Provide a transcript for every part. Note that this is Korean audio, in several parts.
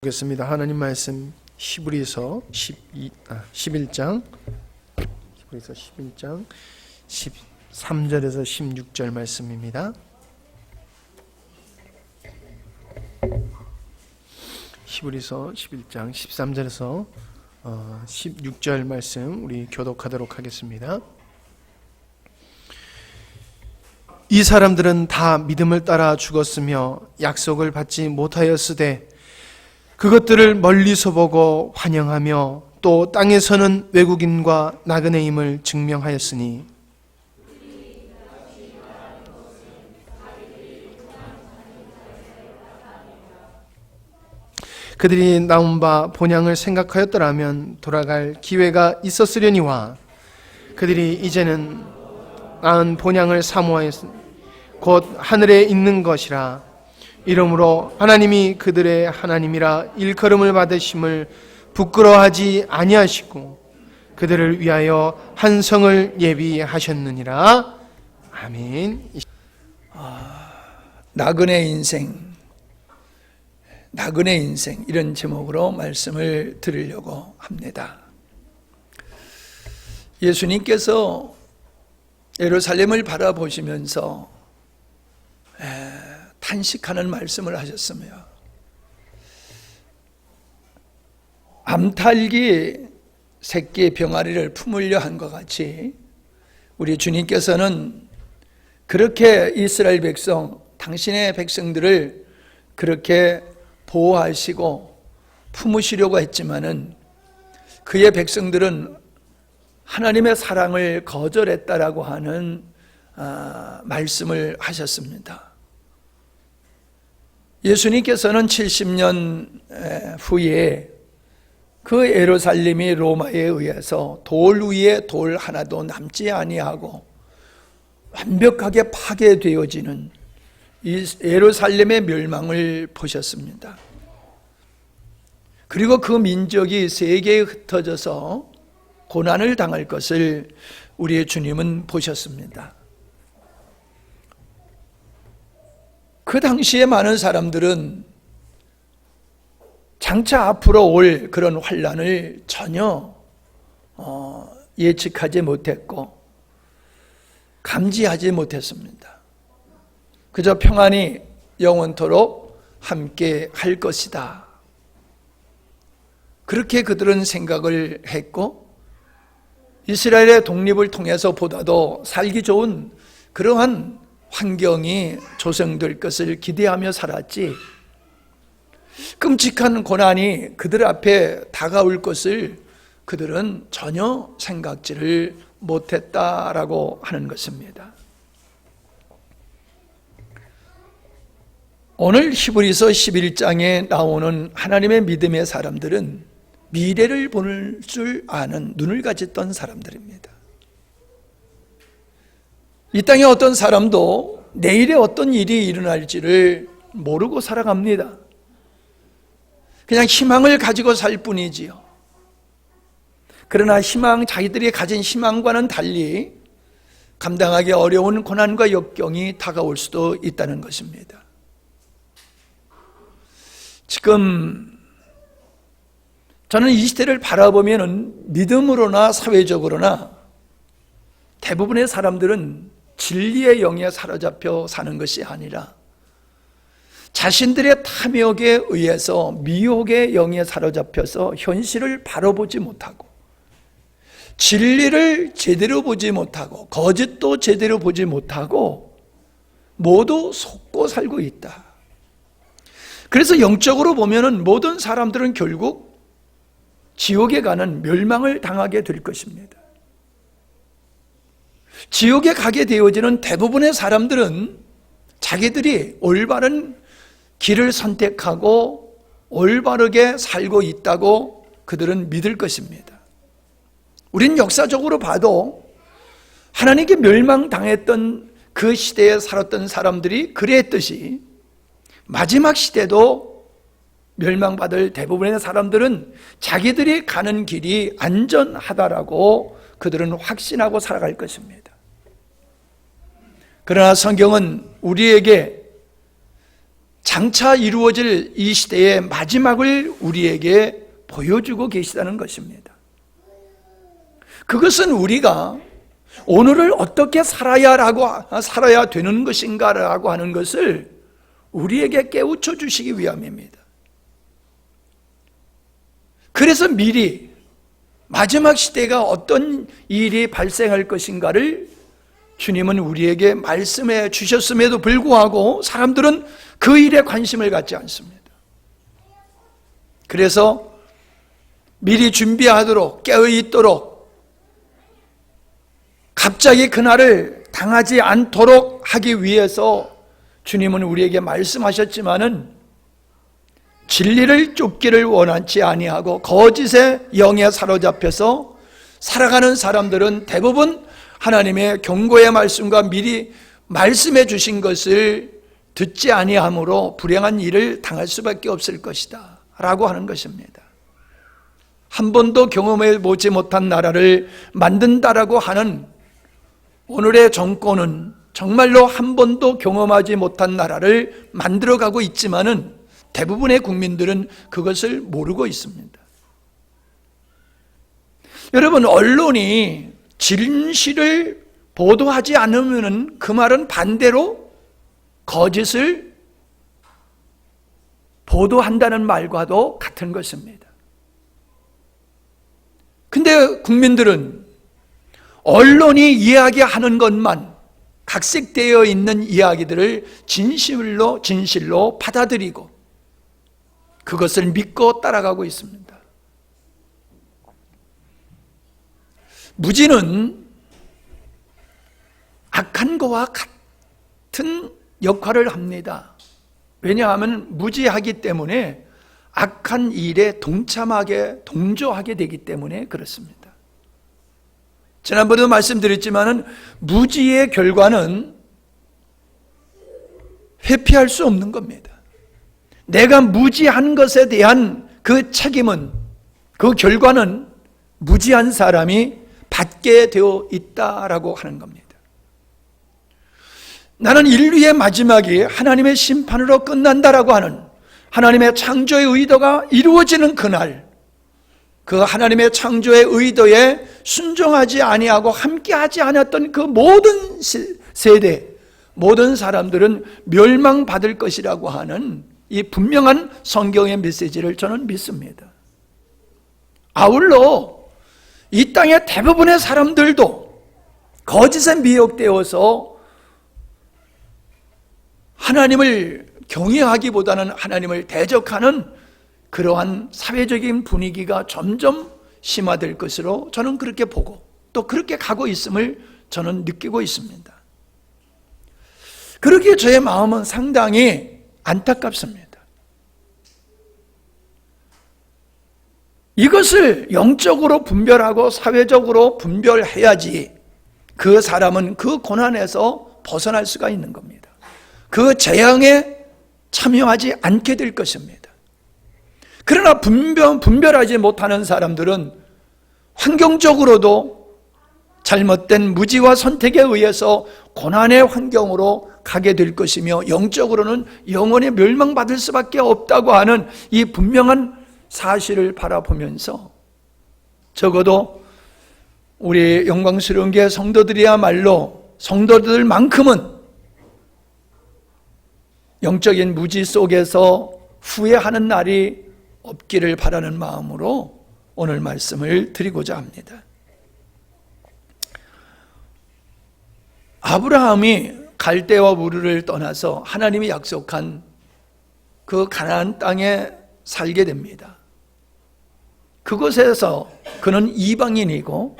보겠습니다. 하나님 말씀 히브리서 11장 13절에서 16절 말씀입니다. 히브리서 11장 13절에서 16절 말씀 우리 교독하도록 하겠습니다. 이 사람들은 다 믿음을 따라 죽었으며 약속을 받지 못하였으되 그것들을 멀리서 보고 환영하며 또 땅에서는 외국인과 나그네임을 증명하였으니 그들이 나온 바 본향을 생각하였더라면 돌아갈 기회가 있었으려니와 그들이 이제는 나은 본향을 사모하였으니 곧 하늘에 있는 것이라. 이러므로 하나님이 그들의 하나님이라 일컬음을 받으심을 부끄러워하지 아니하시고 그들을 위하여 한 성을 예비하셨느니라. 아멘. 나그네 인생 이런 제목으로 말씀을 드리려고 합니다. 예수님께서 예루살렘을 바라보시면서 탄식하는 말씀을 하셨으며 암탉이 새끼의 병아리를 품으려 한 것 같이 우리 주님께서는 그렇게 이스라엘 백성, 당신의 백성들을 그렇게 보호하시고 품으시려고 했지만은 그의 백성들은 하나님의 사랑을 거절했다라고 하는 말씀을 하셨습니다. 예수님께서는 70년 후에 그 예루살렘이 로마에 의해서 돌 위에 돌 하나도 남지 아니하고 완벽하게 파괴되어지는 이 예루살렘의 멸망을 보셨습니다. 그리고 그 민족이 세계에 흩어져서 고난을 당할 것을 우리의 주님은 보셨습니다. 그 당시에 많은 사람들은 장차 앞으로 올 그런 환난을 전혀 예측하지 못했고 감지하지 못했습니다. 그저 평안히 영원토록 함께 할 것이다. 그렇게 그들은 생각을 했고 이스라엘의 독립을 통해서 보다도 살기 좋은 그러한 환경이 조성될 것을 기대하며 살았지, 끔찍한 고난이 그들 앞에 다가올 것을 그들은 전혀 생각지를 못했다라고 하는 것입니다. 오늘 히브리서 11장에 나오는 하나님의 믿음의 사람들은 미래를 볼 줄 아는 눈을 가졌던 사람들입니다. 이 땅에 어떤 사람도 내일에 어떤 일이 일어날지를 모르고 살아갑니다. 그냥 희망을 가지고 살 뿐이지요. 그러나 자기들이 가진 희망과는 달리 감당하기 어려운 고난과 역경이 다가올 수도 있다는 것입니다. 지금 저는 이 시대를 바라보면 믿음으로나 사회적으로나 대부분의 사람들은 진리의 영에 사로잡혀 사는 것이 아니라 자신들의 탐욕에 의해서 미혹의 영에 사로잡혀서 현실을 바로 보지 못하고 진리를 제대로 보지 못하고 거짓도 제대로 보지 못하고 모두 속고 살고 있다. 그래서 영적으로 보면은 모든 사람들은 결국 지옥에 가는 멸망을 당하게 될 것입니다. 지옥에 가게 되어지는 대부분의 사람들은 자기들이 올바른 길을 선택하고 올바르게 살고 있다고 그들은 믿을 것입니다. 우린 역사적으로 봐도 하나님께 멸망당했던 그 시대에 살았던 사람들이 그랬듯이 마지막 시대도 멸망받을 대부분의 사람들은 자기들이 가는 길이 안전하다라고 그들은 확신하고 살아갈 것입니다. 그러나 성경은 우리에게 장차 이루어질 이 시대의 마지막을 우리에게 보여주고 계시다는 것입니다. 그것은 우리가 오늘을 어떻게 살아야 되는 것인가라고 하는 것을 우리에게 깨우쳐 주시기 위함입니다. 그래서 미리 마지막 시대가 어떤 일이 발생할 것인가를 주님은 우리에게 말씀해 주셨음에도 불구하고 사람들은 그 일에 관심을 갖지 않습니다. 그래서 미리 준비하도록 깨어있도록 갑자기 그날을 당하지 않도록 하기 위해서 주님은 우리에게 말씀하셨지만은 진리를 쫓기를 원하지 아니하고 거짓의 영에 사로잡혀서 살아가는 사람들은 대부분 하나님의 경고의 말씀과 미리 말씀해 주신 것을 듣지 아니하므로 불행한 일을 당할 수밖에 없을 것이다 라고 하는 것입니다. 한 번도 경험해 보지 못한 나라를 만든다라고 하는 오늘의 정권은 정말로 한 번도 경험하지 못한 나라를 만들어가고 있지만은 대부분의 국민들은 그것을 모르고 있습니다. 여러분, 언론이 진실을 보도하지 않으면 그 말은 반대로 거짓을 보도한다는 말과도 같은 것입니다. 근데 국민들은 언론이 이야기하는 것만 각색되어 있는 이야기들을 진실로 받아들이고 그것을 믿고 따라가고 있습니다. 무지는 악한 거와 같은 역할을 합니다. 왜냐하면 무지하기 때문에 악한 일에 동조하게 되기 때문에 그렇습니다. 지난번에도 말씀드렸지만 무지의 결과는 회피할 수 없는 겁니다. 내가 무지한 것에 대한 그 책임은, 그 결과는 무지한 사람이 받게 되어 있다라고 하는 겁니다. 나는 인류의 마지막이 하나님의 심판으로 끝난다라고 하는 하나님의 창조의 의도가 이루어지는 그날, 그 하나님의 창조의 의도에 순종하지 아니하고 함께하지 않았던 그 모든 세대, 모든 사람들은 멸망받을 것이라고 하는 이 분명한 성경의 메시지를 저는 믿습니다. 아울러 이 땅의 대부분의 사람들도 거짓에 미혹되어서 하나님을 경외하기보다는 하나님을 대적하는 그러한 사회적인 분위기가 점점 심화될 것으로 저는 그렇게 보고 또 그렇게 가고 있음을 저는 느끼고 있습니다. 그렇게 저의 마음은 상당히 안타깝습니다. 이것을 영적으로 분별하고 사회적으로 분별해야지 그 사람은 그 고난에서 벗어날 수가 있는 겁니다. 그 재앙에 참여하지 않게 될 것입니다. 그러나 분별하지 못하는 사람들은 환경적으로도 잘못된 무지와 선택에 의해서 고난의 환경으로 가게 될 것이며 영적으로는 영원히 멸망받을 수밖에 없다고 하는 이 분명한 사실을 바라보면서 적어도 우리 영광스러운 게 성도들이야말로 성도들만큼은 영적인 무지 속에서 후회하는 날이 없기를 바라는 마음으로 오늘 말씀을 드리고자 합니다. 아브라함이 갈대와 우르를 떠나서 하나님이 약속한 그 가나안 땅에 살게 됩니다. 그곳에서 그는 이방인이고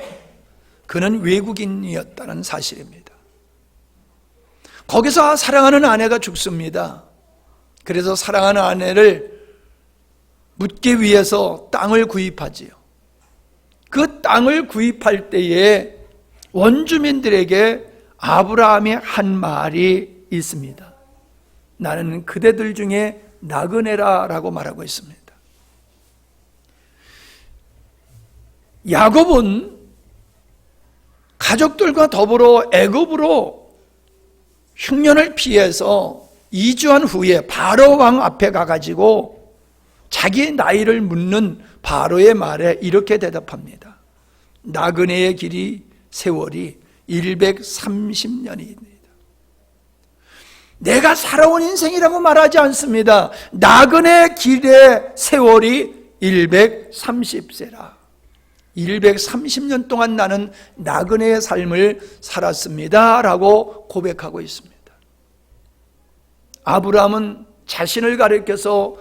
그는 외국인이었다는 사실입니다. 거기서 사랑하는 아내가 죽습니다. 그래서 사랑하는 아내를 묻기 위해서 땅을 구입하지요. 그 땅을 구입할 때에 원주민들에게 아브라함이 한 말이 있습니다. 나는 그대들 중에 나그네라 라고 말하고 있습니다. 야곱은 가족들과 더불어 애굽으로 흉년을 피해서 2주한 후에 바로 왕 앞에 가가지고 자기 나이를 묻는 바로의 말에 이렇게 대답합니다. 나그네의 길이 세월이 130년입니다. 내가 살아온 인생이라고 말하지 않습니다. 나그네 길의 세월이 130세라. 130년 동안 나는 나그네의 삶을 살았습니다 라고 고백하고 있습니다. 아브라함은 자신을 가리켜서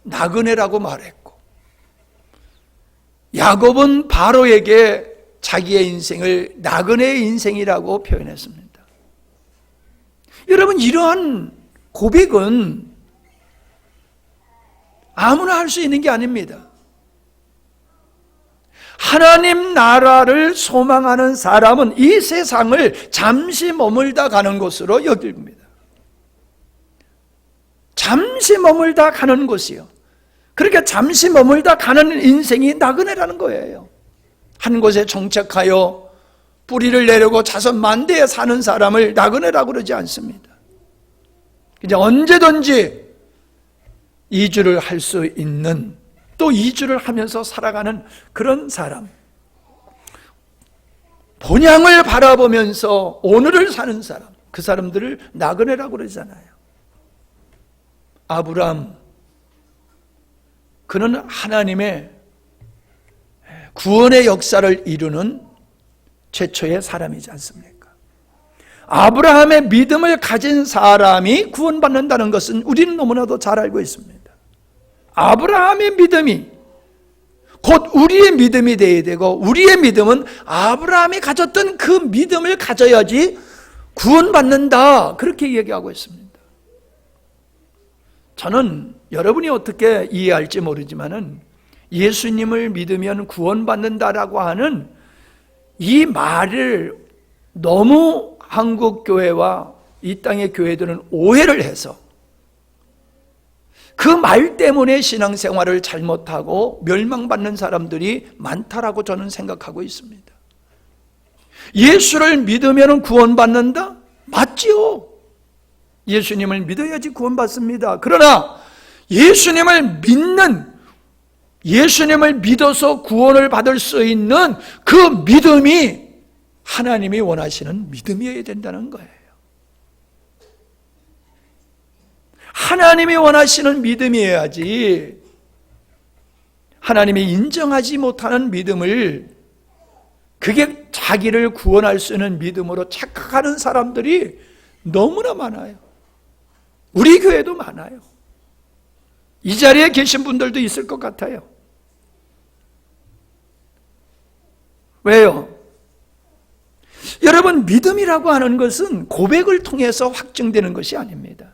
나그네라고 말했고, 야곱은 바로에게 자기의 인생을 나그네의 인생이라고 표현했습니다. 여러분, 이러한 고백은 아무나 할 수 있는 게 아닙니다. 하나님 나라를 소망하는 사람은 이 세상을 잠시 머물다 가는 곳으로 여깁니다. 잠시 머물다 가는 곳이요. 그러니까 잠시 머물다 가는 인생이 나그네라는 거예요. 한 곳에 정착하여 뿌리를 내려고 자손 만대에 사는 사람을 나그네라고 그러지 않습니다. 이제 언제든지 이주를 할 수 있는, 또 이주를 하면서 살아가는 그런 사람, 본향을 바라보면서 오늘을 사는 사람, 그 사람들을 나그네라고 그러잖아요. 아브라함, 그는 하나님의 구원의 역사를 이루는 최초의 사람이지 않습니까? 아브라함의 믿음을 가진 사람이 구원받는다는 것은 우리는 너무나도 잘 알고 있습니다. 아브라함의 믿음이 곧 우리의 믿음이 되어야 되고, 우리의 믿음은 아브라함이 가졌던 그 믿음을 가져야지 구원받는다, 그렇게 얘기하고 있습니다. 저는 여러분이 어떻게 이해할지 모르지만은 예수님을 믿으면 구원받는다라고 하는 이 말을 너무 한국 교회와 이 땅의 교회들은 오해를 해서 그 말 때문에 신앙생활을 잘못하고 멸망받는 사람들이 많다라고 저는 생각하고 있습니다. 예수를 믿으면 구원받는다? 맞지요. 예수님을 믿어야지 구원받습니다. 그러나 예수님을 믿어서 구원을 받을 수 있는 그 믿음이 하나님이 원하시는 믿음이어야 된다는 거예요. 하나님이 원하시는 믿음이어야지, 하나님이 인정하지 못하는 믿음을, 그게 자기를 구원할 수 있는 믿음으로 착각하는 사람들이 너무나 많아요. 우리 교회도 많아요. 이 자리에 계신 분들도 있을 것 같아요. 왜요? 여러분, 믿음이라고 하는 것은 고백을 통해서 확증되는 것이 아닙니다.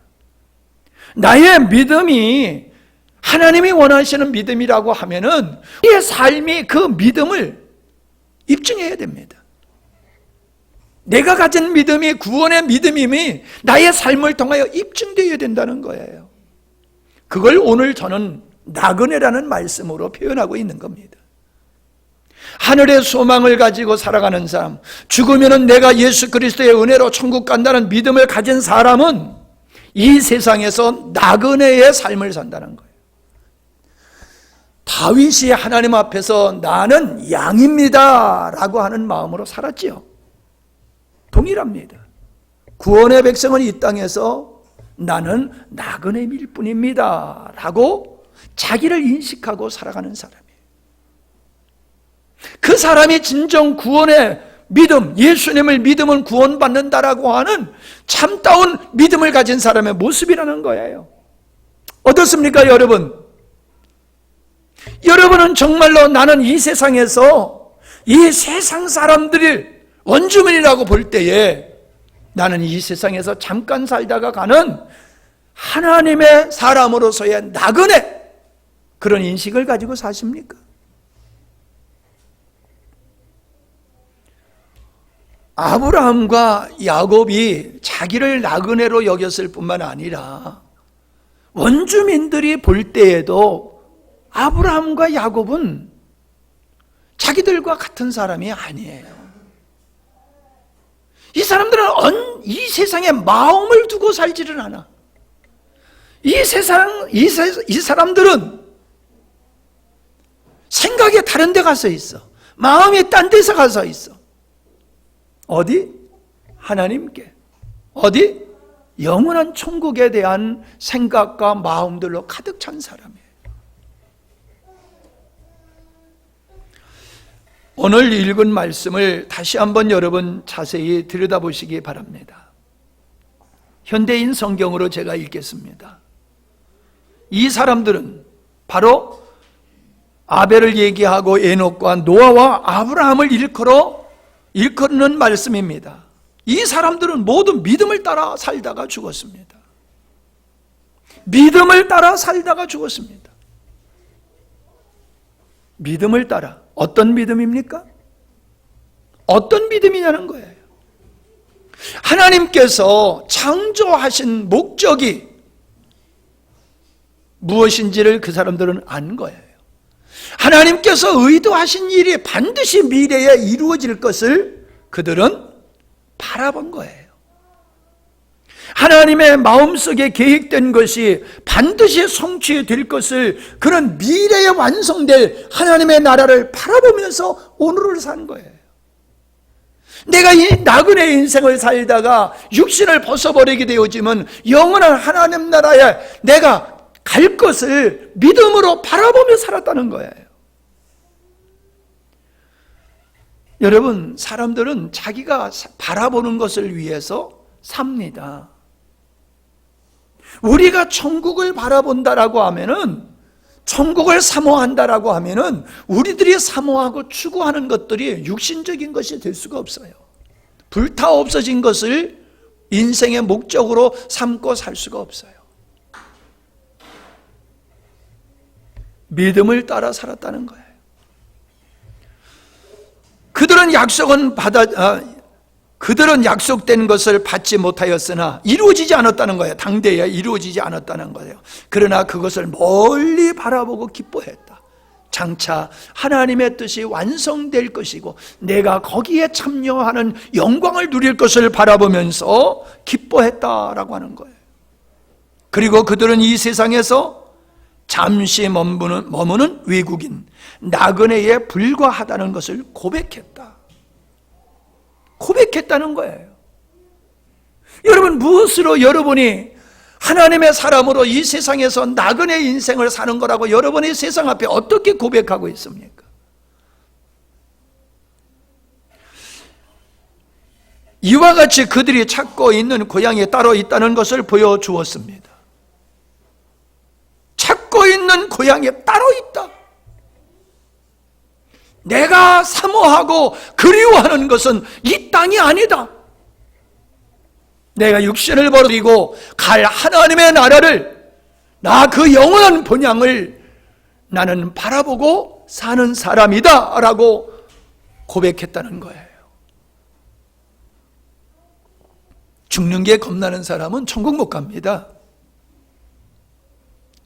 나의 믿음이 하나님이 원하시는 믿음이라고 하면은 내 삶이 그 믿음을 입증해야 됩니다. 내가 가진 믿음이 구원의 믿음임이 나의 삶을 통하여 입증되어야 된다는 거예요. 그걸 오늘 저는 나그네라는 말씀으로 표현하고 있는 겁니다. 하늘의 소망을 가지고 살아가는 사람, 죽으면은 내가 예수 그리스도의 은혜로 천국 간다는 믿음을 가진 사람은 이 세상에서 나그네의 삶을 산다는 거예요. 다윗이 하나님 앞에서 나는 양입니다 라고 하는 마음으로 살았지요. 동일합니다. 구원의 백성은 이 땅에서 나는 나그네일 뿐입니다 라고 자기를 인식하고 살아가는 사람이에요. 그 사람이 진정 구원의 믿음, 예수님을 믿으면 구원받는다라고 하는 참다운 믿음을 가진 사람의 모습이라는 거예요. 어떻습니까, 여러분? 여러분은 정말로 나는 이 세상에서 이 세상 사람들을 원주민이라고 볼 때에 나는 이 세상에서 잠깐 살다가 가는 하나님의 사람으로서의 나그네, 그런 인식을 가지고 사십니까? 아브라함과 야곱이 자기를 나그네로 여겼을 뿐만 아니라 원주민들이 볼 때에도 아브라함과 야곱은 자기들과 같은 사람이 아니에요. 이 사람들은 이 세상에 마음을 두고 살지를 않아. 이 사람들은 생각이 다른 데 가서 있어. 마음이 딴 데서 가서 있어. 어디? 하나님께. 어디? 영원한 천국에 대한 생각과 마음들로 가득 찬 사람이에요. 오늘 읽은 말씀을 다시 한번 여러분 자세히 들여다보시기 바랍니다. 현대인 성경으로 제가 읽겠습니다. 이 사람들은 바로 아벨을 얘기하고 에녹과 노아와 아브라함을 일컬는 말씀입니다. 이 사람들은 모두 믿음을 따라 살다가 죽었습니다. 믿음을 따라 살다가 죽었습니다. 믿음을 따라. 어떤 믿음입니까? 어떤 믿음이냐는 거예요. 하나님께서 창조하신 목적이 무엇인지를 그 사람들은 안 거예요. 하나님께서 의도하신 일이 반드시 미래에 이루어질 것을 그들은 바라본 거예요. 하나님의 마음속에 계획된 것이 반드시 성취될 것을, 그런 미래에 완성될 하나님의 나라를 바라보면서 오늘을 산 거예요. 내가 이 나그네 인생을 살다가 육신을 벗어버리게 되어지면 영원한 하나님 나라에 내가 갈 것을 믿음으로 바라보며 살았다는 거예요. 여러분, 사람들은 자기가 바라보는 것을 위해서 삽니다. 우리가 천국을 바라본다라고 하면은, 천국을 사모한다라고 하면은 우리들이 사모하고 추구하는 것들이 육신적인 것이 될 수가 없어요. 불타 없어진 것을 인생의 목적으로 삼고 살 수가 없어요. 믿음을 따라 살았다는 거예요. 그들은 약속된 것을 받지 못하였으나 이루어지지 않았다는 거예요. 당대에 이루어지지 않았다는 거예요. 그러나 그것을 멀리 바라보고 기뻐했다. 장차 하나님의 뜻이 완성될 것이고 내가 거기에 참여하는 영광을 누릴 것을 바라보면서 기뻐했다라고 하는 거예요. 그리고 그들은 이 세상에서 잠시 머무는 외국인, 나그네에 불과하다는 것을 고백했다는 거예요. 여러분, 무엇으로 여러분이 하나님의 사람으로 이 세상에서 나그네 인생을 사는 거라고 여러분이 세상 앞에 어떻게 고백하고 있습니까? 이와 같이 그들이 찾고 있는 고향이 따로 있다는 것을 보여주었습니다. 찾고 있는 고향이 따로 있다. 내가 사모하고 그리워하는 것은 이 땅이 아니다. 내가 육신을 버리고 갈 하나님의 나라를, 나 그 영원한 본향을 나는 바라보고 사는 사람이다 라고 고백했다는 거예요. 죽는 게 겁나는 사람은 천국 못 갑니다.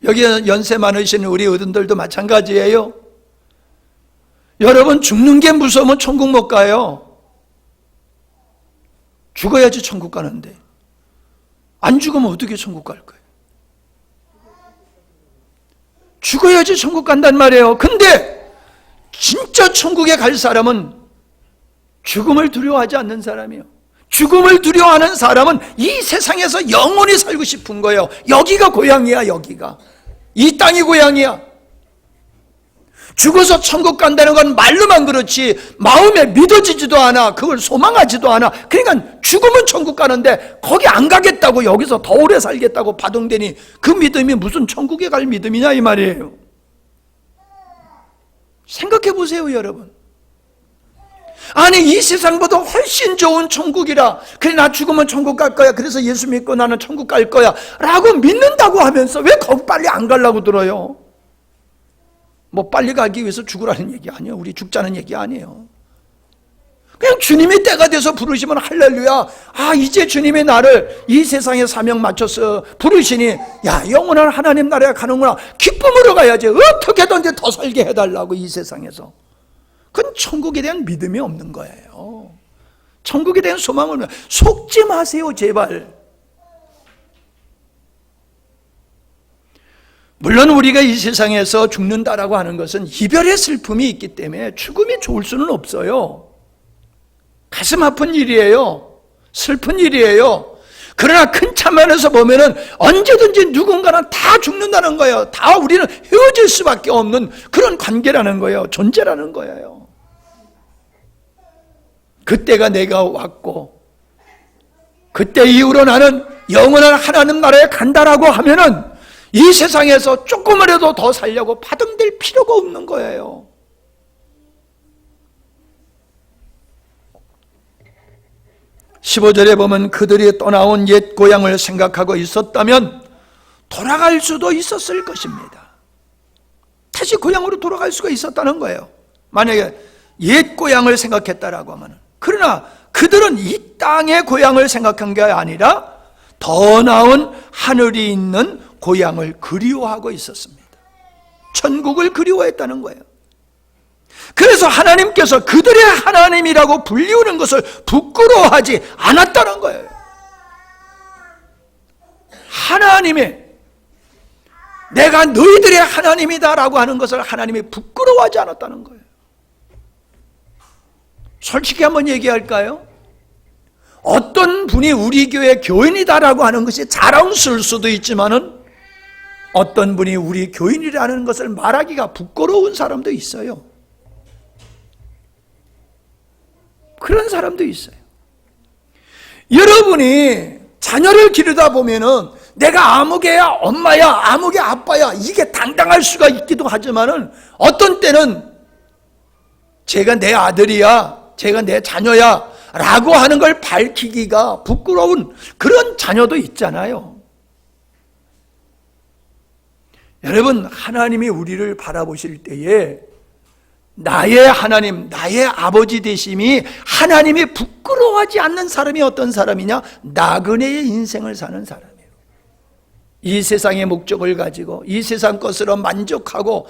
여기 연세 많으신 우리 어른들도 마찬가지예요. 여러분, 죽는 게 무서우면 천국 못 가요. 죽어야지 천국 가는데 안 죽으면 어떻게 천국 갈 거예요? 죽어야지 천국 간단 말이에요. 근데 진짜 천국에 갈 사람은 죽음을 두려워하지 않는 사람이에요. 죽음을 두려워하는 사람은 이 세상에서 영원히 살고 싶은 거예요. 여기가 고향이야. 여기가 이 땅이 고향이야. 죽어서 천국 간다는 건 말로만 그렇지 마음에 믿어지지도 않아. 그걸 소망하지도 않아. 그러니까 죽으면 천국 가는데 거기 안 가겠다고 여기서 더 오래 살겠다고 바동대니 그 믿음이 무슨 천국에 갈 믿음이냐 이 말이에요. 생각해 보세요, 여러분. 아니, 이 세상보다 훨씬 좋은 천국이라, 그래 나 죽으면 천국 갈 거야, 그래서 예수 믿고 나는 천국 갈 거야 라고 믿는다고 하면서 왜 거기 빨리 안 가려고 들어요? 뭐 빨리 가기 위해서 죽으라는 얘기 아니에요. 우리 죽자는 얘기 아니에요. 그냥 주님이 때가 돼서 부르시면 할렐루야. 아, 이제 주님이 나를 이 세상에 사명 맞춰서 부르시니 야, 영원한 하나님 나라에 가는구나. 기쁨으로 가야지. 어떻게든지 더 살게 해달라고 이 세상에서. 그건 천국에 대한 믿음이 없는 거예요. 천국에 대한 소망을 속지 마세요, 제발. 물론 우리가 이 세상에서 죽는다라고 하는 것은 이별의 슬픔이 있기 때문에 죽음이 좋을 수는 없어요. 가슴 아픈 일이에요. 슬픈 일이에요. 그러나 큰 차원에서 보면은 언제든지 누군가는 다 죽는다는 거예요. 다 우리는 헤어질 수밖에 없는 그런 관계라는 거예요. 존재라는 거예요. 그때가 내가 왔고 그때 이후로 나는 영원한 하나님 나라에 간다라고 하면은 이 세상에서 조금이라도 더 살려고 바등될 필요가 없는 거예요. (15절에) 보면 그들이 떠나온 옛 고향을 생각하고 있었다면 돌아갈 수도 있었을 것입니다. 다시 고향으로 돌아갈 수가 있었다는 거예요. 만약에 옛 고향을 생각했다라고 하면. 그러나 그들은 이 땅의 고향을 생각한 게 아니라 더 나은 하늘이 있는 고향을 그리워하고 있었습니다. 천국을 그리워했다는 거예요. 그래서 하나님께서 그들의 하나님이라고 불리우는 것을 부끄러워하지 않았다는 거예요. 하나님의 내가 너희들의 하나님이다라고 하는 것을 하나님이 부끄러워하지 않았다는 거예요. 솔직히 한번 얘기할까요? 어떤 분이 우리 교회 교인이다라고 하는 것이 자랑스러울 수도 있지만은 어떤 분이 우리 교인이라는 것을 말하기가 부끄러운 사람도 있어요. 그런 사람도 있어요. 여러분이 자녀를 기르다 보면은 내가 아무개야 엄마야 아무개 아빠야 이게 당당할 수가 있기도 하지만은 어떤 때는 제가 내 아들이야 제가 내 자녀야 라고 하는 걸 밝히기가 부끄러운 그런 자녀도 있잖아요. 여러분, 하나님이 우리를 바라보실 때에 나의 하나님, 나의 아버지 되심이 하나님이 부끄러워하지 않는 사람이 어떤 사람이냐? 나그네의 인생을 사는 사람이에요. 이 세상의 목적을 가지고 이 세상 것으로 만족하고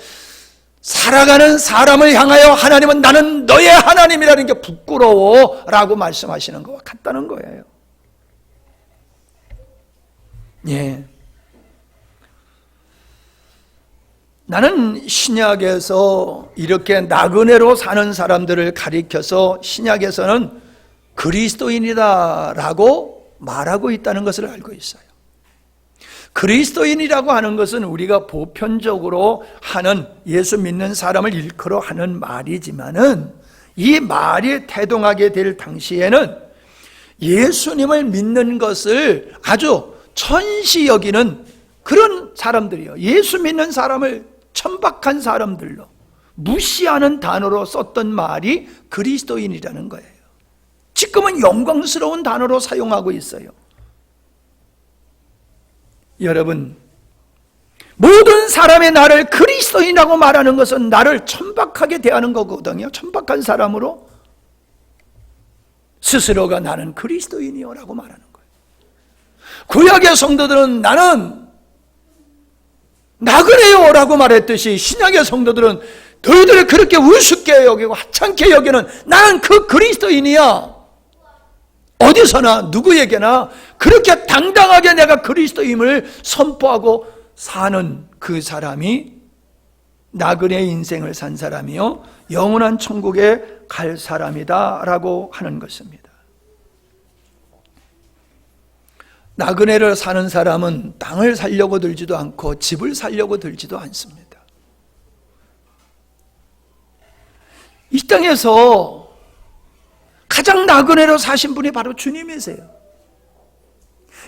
살아가는 사람을 향하여 하나님은 나는 너의 하나님이라는 게 부끄러워 라고 말씀하시는 것과 같다는 거예요. 예. 나는 신약에서 이렇게 나그네로 사는 사람들을 가리켜서 신약에서는 그리스도인이다라고 말하고 있다는 것을 알고 있어요. 그리스도인이라고 하는 것은 우리가 보편적으로 하는 예수 믿는 사람을 일컬어 하는 말이지만은 이 말이 태동하게 될 당시에는 예수님을 믿는 것을 아주 천시 여기는 그런 사람들이요. 예수 믿는 사람을 천박한 사람들로 무시하는 단어로 썼던 말이 그리스도인이라는 거예요. 지금은 영광스러운 단어로 사용하고 있어요. 여러분, 모든 사람의 나를 그리스도인이라고 말하는 것은 나를 천박하게 대하는 거거든요. 천박한 사람으로 스스로가 나는 그리스도인이요 라고 말하는 거예요. 구약의 성도들은 나는 나그네요 라고 말했듯이 신약의 성도들은 너희들을 그렇게 우습게 여기고 하찮게 여기는 나는 그 그리스도인이야. 어디서나 누구에게나 그렇게 당당하게 내가 그리스도임을 선포하고 사는 그 사람이 나그네 인생을 산 사람이요 영원한 천국에 갈 사람이다 라고 하는 것입니다. 나그네를 사는 사람은 땅을 살려고 들지도 않고 집을 살려고 들지도 않습니다. 이 땅에서 가장 나그네로 사신 분이 바로 주님이세요.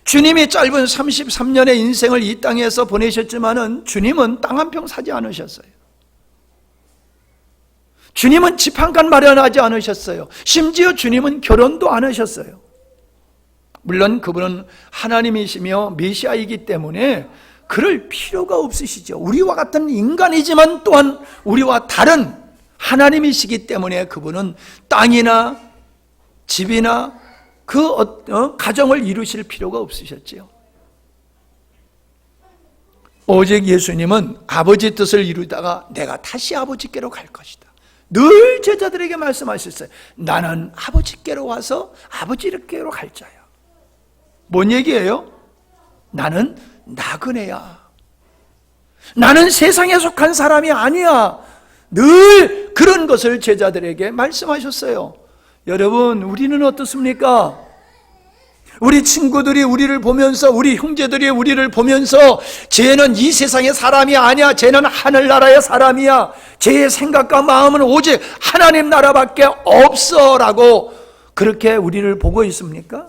주님이 짧은 33년의 인생을 이 땅에서 보내셨지만은 주님은 땅 한 평 사지 않으셨어요. 주님은 집 한 칸 마련하지 않으셨어요. 심지어 주님은 결혼도 안 하셨어요. 물론 그분은 하나님이시며 메시아이기 때문에 그럴 필요가 없으시죠. 우리와 같은 인간이지만 또한 우리와 다른 하나님이시기 때문에 그분은 땅이나 집이나 그 가정을 이루실 필요가 없으셨지요. 오직 예수님은 아버지 뜻을 이루다가 내가 다시 아버지께로 갈 것이다. 늘 제자들에게 말씀하셨어요. 나는 아버지께로 와서 아버지께로 갈 자야. 뭔 얘기예요? 나는 나그네야. 나는 세상에 속한 사람이 아니야. 늘 그런 것을 제자들에게 말씀하셨어요. 여러분, 우리는 어떻습니까? 우리 친구들이 우리를 보면서, 우리 형제들이 우리를 보면서 쟤는 이 세상의 사람이 아니야, 쟤는 하늘나라의 사람이야, 쟤의 생각과 마음은 오직 하나님 나라밖에 없어 라고 그렇게 우리를 보고 있습니까?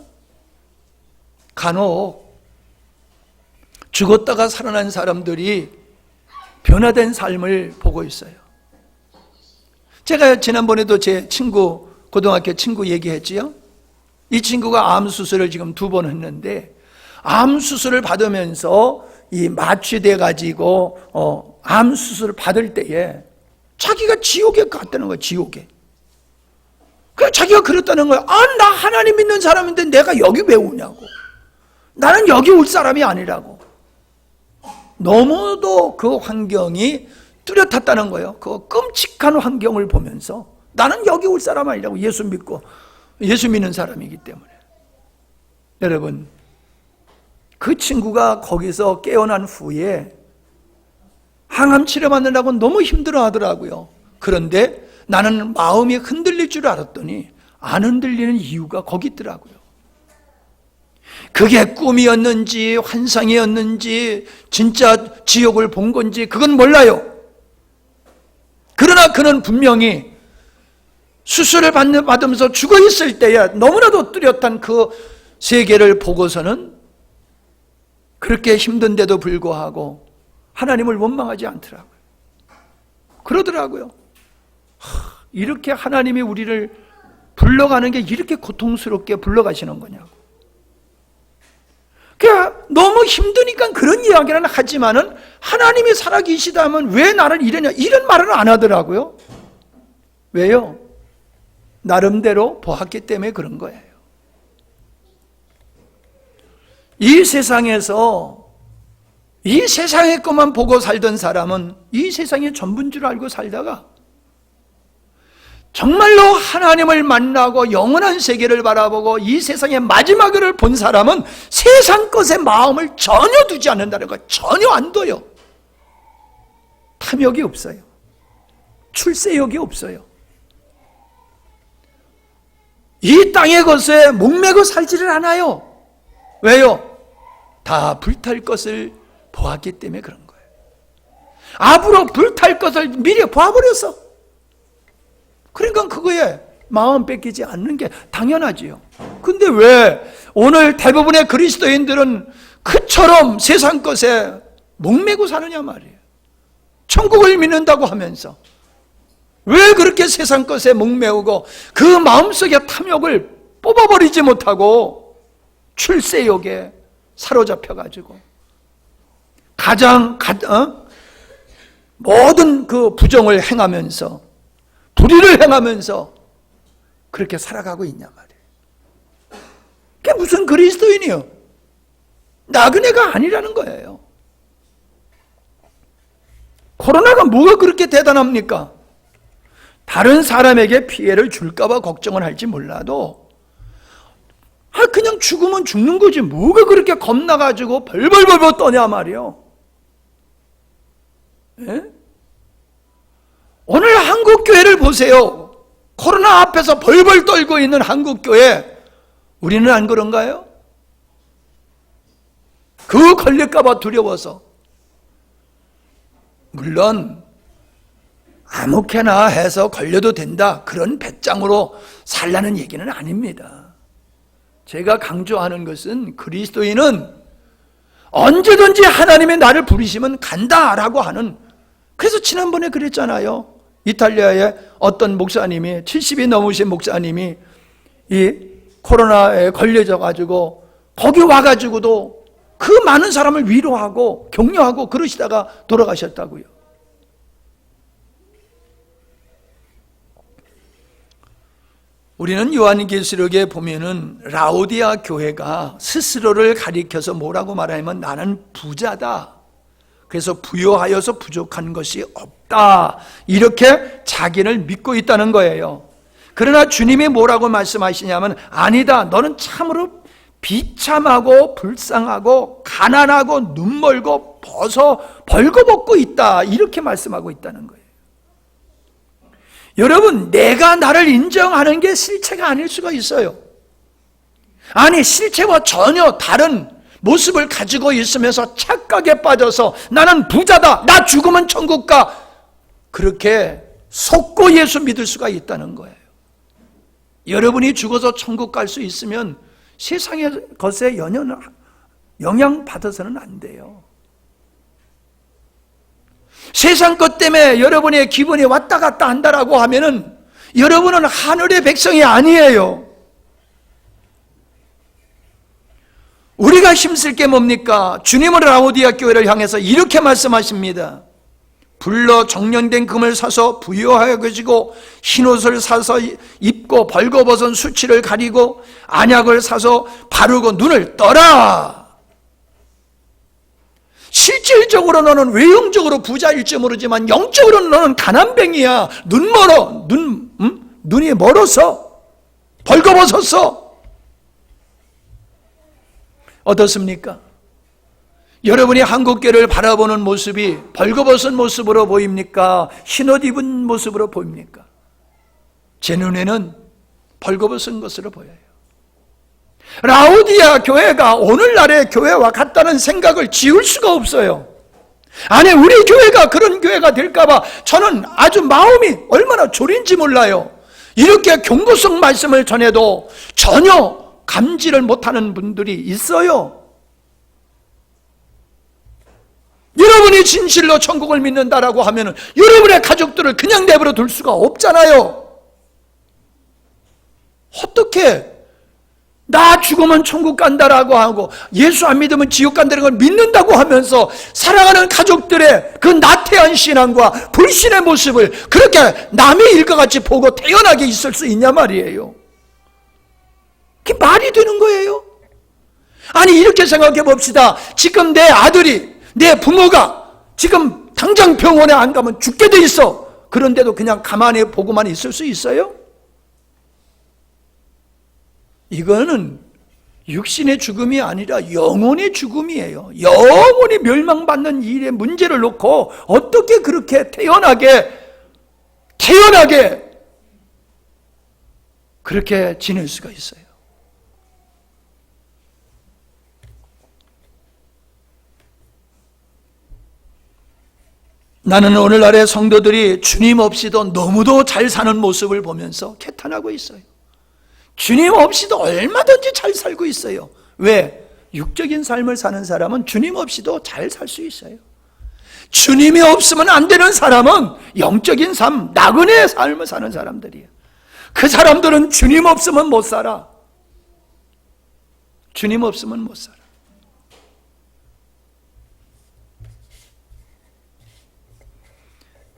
간혹 죽었다가 살아난 사람들이 변화된 삶을 보고 있어요. 제가 지난번에도 제 친구, 고등학교 친구 얘기했지요. 이 친구가 암 수술을 지금 2번 했는데, 암 수술을 받으면서 이 마취돼 가지고 암 수술을 받을 때에 자기가 지옥에 갔다는 거예요. 지옥에. 그래서 자기가 그랬다는 거예요. 나 하나님 믿는 사람인데 내가 여기 왜 오냐고. 나는 여기 올 사람이 아니라고. 너무도 그 환경이 뚜렷했다는 거예요. 그 끔찍한 환경을 보면서 나는 여기 올 사람 아니라고. 예수 믿는 사람이기 때문에. 여러분, 그 친구가 거기서 깨어난 후에 항암 치료 받느라고 너무 힘들어 하더라고요. 그런데 나는 마음이 흔들릴 줄 알았더니 안 흔들리는 이유가 거기 있더라고요. 그게 꿈이었는지 환상이었는지 진짜 지옥을 본 건지 그건 몰라요. 그러나 그는 분명히 수술을 받으면서 죽어 있을 때에 너무나도 뚜렷한 그 세계를 보고서는 그렇게 힘든데도 불구하고 하나님을 원망하지 않더라고요. 그러더라고요. 이렇게 하나님이 우리를 불러가는 게 이렇게 고통스럽게 불러가시는 거냐고. 그러니까 너무 힘드니까 그런 이야기는 하지만은 하나님이 살아계시다면 왜 나를 이러냐, 이런 말은 안 하더라고요. 왜요? 나름대로 보았기 때문에 그런 거예요. 이 세상에서 이 세상의 것만 보고 살던 사람은 이 세상이 전부인 줄 알고 살다가 정말로 하나님을 만나고 영원한 세계를 바라보고 이 세상의 마지막을 본 사람은 세상 것에 마음을 전혀 두지 않는다는 거. 전혀 안 둬요. 탐욕이 없어요. 출세욕이 없어요. 이 땅의 것에 목매고 살지를 않아요. 왜요? 다 불탈 것을 보았기 때문에 그런 거예요. 앞으로 불탈 것을 미리 봐버렸어. 그러니까 그거에 마음 뺏기지 않는 게 당연하지요. 근데 왜 오늘 대부분의 그리스도인들은 그처럼 세상 것에 목매고 사느냐 말이에요. 천국을 믿는다고 하면서 왜 그렇게 세상 것에 목매우고 그 마음속의 탐욕을 뽑아버리지 못하고 출세욕에 사로잡혀가지고 모든 그 부정을 행하면서 불의를 행하면서 그렇게 살아가고 있냐 말이에요. 그게 무슨 그리스도인이요? 나그네가 아니라는 거예요. 코로나가 뭐가 그렇게 대단합니까? 다른 사람에게 피해를 줄까봐 걱정을 할지 몰라도 그냥 죽으면 죽는 거지 뭐가 그렇게 겁나가지고 벌벌벌벌 떠냐 말이요. 예? 오늘 한국교회를 보세요. 코로나 앞에서 벌벌 떨고 있는 한국교회, 우리는 안 그런가요? 그 걸릴까봐 두려워서. 물론 아무렇게나 해서 걸려도 된다, 그런 배짱으로 살라는 얘기는 아닙니다. 제가 강조하는 것은 그리스도인은 언제든지 하나님의 나를 부르시면 간다라고 하는, 그래서 지난번에 그랬잖아요. 이탈리아의 어떤 목사님이, 70이 넘으신 목사님이 이 코로나에 걸려져 가지고 거기 와가지고도 그 많은 사람을 위로하고 격려하고 그러시다가 돌아가셨다고요. 우리는 요한계시록에 보면은 라오디아 교회가 스스로를 가리켜서 뭐라고 말하냐면 나는 부자다, 그래서 부요하여서 부족한 것이 없다, 이렇게 자기를 믿고 있다는 거예요. 그러나 주님이 뭐라고 말씀하시냐면 아니다, 너는 참으로 비참하고 불쌍하고 가난하고 눈멀고 벌거벗고 있다, 이렇게 말씀하고 있다는 거예요. 여러분, 내가 나를 인정하는 게 실체가 아닐 수가 있어요. 아니, 실체와 전혀 다른 모습을 가지고 있으면서 착각에 빠져서 나는 부자다, 나 죽으면 천국 가, 그렇게 속고 예수 믿을 수가 있다는 거예요. 여러분이 죽어서 천국 갈 수 있으면 세상의 것에 영향받아서는 안 돼요. 세상 것 때문에 여러분의 기분이 왔다 갔다 한다라고 하면은 여러분은 하늘의 백성이 아니에요. 우리가 힘쓸 게 뭡니까? 주님은 라오디아 교회를 향해서 이렇게 말씀하십니다. 불러 정련된 금을 사서 부유하여지고 흰옷을 사서 입고 벌거벗은 수치를 가리고 안약을 사서 바르고 눈을 떠라. 실질적으로 너는 외형적으로 부자일지 모르지만 영적으로는 너는 가난뱅이야. 눈이 멀어서 벌거벗었어. 어떻습니까? 여러분이 한국교회를 바라보는 모습이 벌거벗은 모습으로 보입니까? 흰옷 입은 모습으로 보입니까? 제 눈에는 벌거벗은 것으로 보여요. 라오디아 교회가 오늘날의 교회와 같다는 생각을 지울 수가 없어요. 아니, 우리 교회가 그런 교회가 될까봐 저는 아주 마음이 얼마나 졸인지 몰라요. 이렇게 경고성 말씀을 전해도 전혀 감지를 못하는 분들이 있어요. 여러분이 진실로 천국을 믿는다라고 하면 여러분의 가족들을 그냥 내버려 둘 수가 없잖아요. 어떻게 나 죽으면 천국 간다라고 하고 예수 안 믿으면 지옥 간다는 걸 믿는다고 하면서 사랑하는 가족들의 그 나태한 신앙과 불신의 모습을 그렇게 남의 일과 같이 보고 태연하게 있을 수 있냐 말이에요. 그게 말이 되는 거예요? 아니, 이렇게 생각해 봅시다. 지금 내 아들이, 내 부모가 지금 당장 병원에 안 가면 죽게 돼 있어. 그런데도 그냥 가만히 보고만 있을 수 있어요? 이거는 육신의 죽음이 아니라 영혼의 죽음이에요. 영혼이 멸망받는 일의 문제를 놓고 어떻게 그렇게 태연하게 그렇게 지낼 수가 있어요? 나는 오늘날의 성도들이 주님 없이도 너무도 잘 사는 모습을 보면서 개탄하고 있어요. 주님 없이도 얼마든지 잘 살고 있어요. 왜? 육적인 삶을 사는 사람은 주님 없이도 잘 살 수 있어요. 주님이 없으면 안 되는 사람은 영적인 삶, 나그네의 삶을 사는 사람들이에요. 그 사람들은 주님 없으면 못 살아. 주님 없으면 못 살아.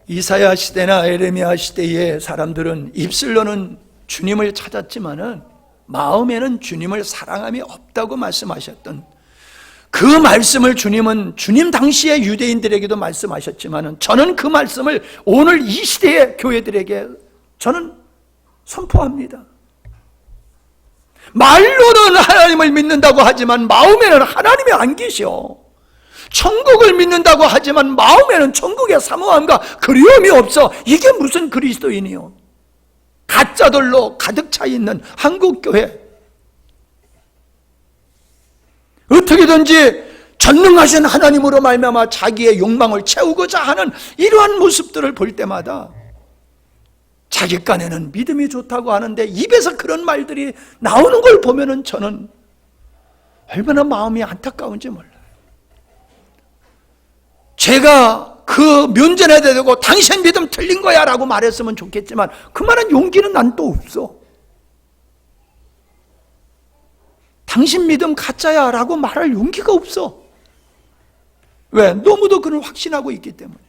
이사야 시대나 에레미야 시대의 사람들은 입술로는 주님을 찾았지만은 마음에는 주님을 사랑함이 없다고 말씀하셨던 그 말씀을 주님은 주님 당시의 유대인들에게도 말씀하셨지만은 저는 그 말씀을 오늘 이 시대의 교회들에게 저는 선포합니다. 말로는 하나님을 믿는다고 하지만 마음에는 하나님이 안 계셔. 천국을 믿는다고 하지만 마음에는 천국의 사모함과 그리움이 없어. 이게 무슨 그리스도인이요? 가짜들로 가득 차 있는 한국교회. 어떻게든지 전능하신 하나님으로 말미암아 자기의 욕망을 채우고자 하는 이러한 모습들을 볼 때마다 자기 깐에는 믿음이 좋다고 하는데 입에서 그런 말들이 나오는 걸 보면은 저는 얼마나 마음이 안타까운지 몰라요. 제가 그 면전에 대고 당신 믿음 틀린 거야 라고 말했으면 좋겠지만 그 말은 용기는 난 또 없어. 당신 믿음 가짜야 라고 말할 용기가 없어. 왜? 너무도 그걸 확신하고 있기 때문에.